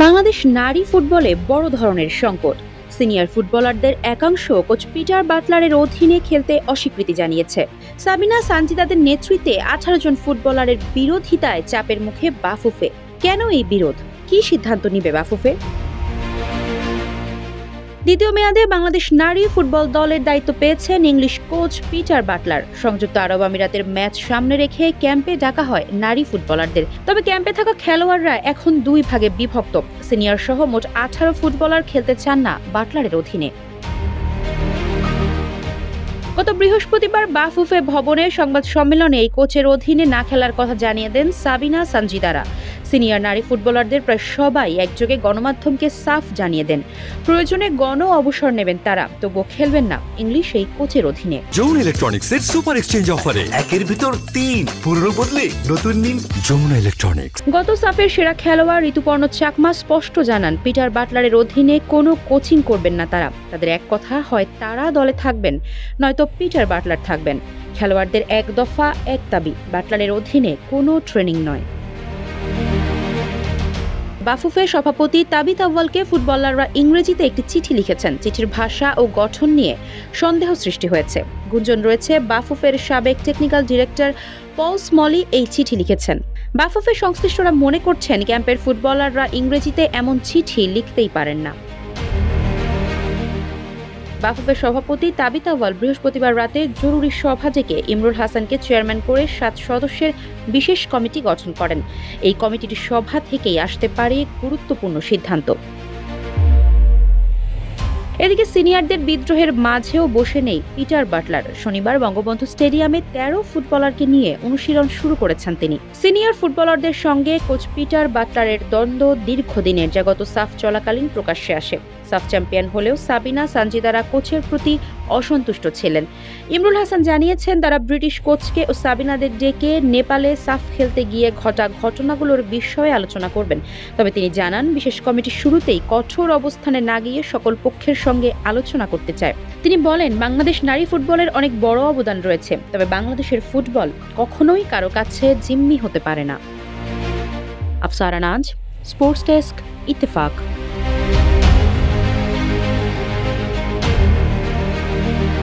বাংলাদেশ নারী ফুটবলে বড় ধরনের সংকট। সিনিয়র ফুটবলারদের একাংশ কোচ পিটার বাটলারের অধীনে খেলতে অস্বীকৃতি জানিয়েছে। সাবিনা সানজিদাদের নেতৃত্বে 18 জন ফুটবলারের বিরোধিতায় চাপের মুখে বাফুফে। কেন এই বিরোধ? কী সিদ্ধান্ত নিবে বাফুফে? দ্বিতীয় মেয়াদে বাংলাদেশ নারী ফুটবল দলের দায়িত্ব পেয়েছেন ইংলিশ কোচ পিটার বাটলার। সংযুক্ত আরব আমিরাতের ম্যাচ সামনে রেখে ক্যাম্পে ডাকা হয় নারী ফুটবলারদের। তবে ক্যাম্পে থাকা খেলোয়াড়রা এখন দুই ভাগে বিভক্ত। সিনিয়র সহ মোট 18 ফুটবলার খেলতে চান না বাটলারের অধীনে। গত বৃহস্পতিবার বাফুফে ভবনে সংবাদ সম্মেলনে এই কোচের অধীনে না খেলার কথা জানিয়ে দেন সাবিনা সানজিদারা। সিনিয়র নারী ফুটবলারদের প্রায় সবাই একযোগে গণমাধ্যমকে সাফ জানিয়ে দেন, প্রয়োজনে গণ অবসর নেবেন তারা, তবুও খেলবেন না ইংলিশ এই কোচের অধীনে। যমুনা ইলেকট্রনিক্সের সুপার এক্সচেঞ্জ অফারে একের ভিতর 3 পুরনো বদলে নতুন নিন যমুনা ইলেকট্রনিক্স। গত সাফের সেরা খেলোয়াড় ঋতুপর্ণ চাকমা স্পষ্ট জানান, পিটার বাটলারের অধীনে কোনো কোচিং করবেন না তারা। তাদের এক কথা, হয় তারা দলে থাকবেন নয়তো পিটার বাটলার থাকবেন। খেলোয়াড়দের এক দফা এক দাবি, বাটলারের অধীনে কোনো ট্রেনিং নয়। বাফুফে সভাপতি তাবিত আউয়ালকে ফুটবলাররা ইংরেজিতে একটি চিঠি লিখেছেন। চিঠির ভাষা ও গঠন নিয়ে সন্দেহ সৃষ্টি হয়েছে। গুঞ্জন রয়েছে বাফুফের সাবেক টেকনিক্যাল ডিরেক্টর পল স্মলি এই চিঠি লিখেছেন। বাফুফে সংশ্লিষ্টরা মনে করছেন ক্যাম্পের ফুটবলাররা ইংরেজিতে এমন চিঠি লিখতেই পারেন না। বাফুফের সভাপতি তাবিত আউয়াল বৃহস্পতিবার রাতে জরুরি সভা ডেকে ইমরুল হাসানকে চেয়ারম্যান করে 7 সদস্যের বিশেষ কমিটি গঠন করেন। এই কমিটির সভা থেকেই আসতে পারে গুরুত্বপূর্ণ সিদ্ধান্ত। এদিকে সিনিয়রদের বিদ্রোহের মাঝেও বসে নেই পিটার বাটলার। শনিবার বঙ্গবন্ধু স্টেডিয়ামে 13 ফুটবলারকে নিয়ে অনুশীলন শুরু করেছেন তিনি। সিনিয়র ফুটবলারদের সঙ্গে কোচ পিটার বাটলারের দ্বন্দ্ব দীর্ঘদিনের, যা গত সাফ চলাকালীন প্রকাশ্যে আসে। সাফ চ্যাম্পিয়ন হলেও সাবিনা সানজিদারা কোচের প্রতি অসন্তুষ্ট ছিলেন। ইমরুল হাসান জানিয়েছেন, তারা ব্রিটিশ কোচকে ও সাবিনাদের ডেকে নেপালে সাফ খেলতে গিয়ে ঘটা ঘটনাগুলোর বিষয়ে আলোচনা করবেন। তবে তিনি জানান, বিশেষ কমিটির শুরুতেই কঠোর অবস্থানে না গিয়ে সকল পক্ষের সঙ্গে আলোচনা করতে চায়। তিনি বলেন, বাংলাদেশ নারী ফুটবলের অনেক বড় অবদান রয়েছে, তবে বাংলাদেশের ফুটবল কখনোই কারো কাছে জিম্মি হতে পারে না। আফসারা নাজ, স্পোর্টস ডেস্ক, ইত্তেফাক।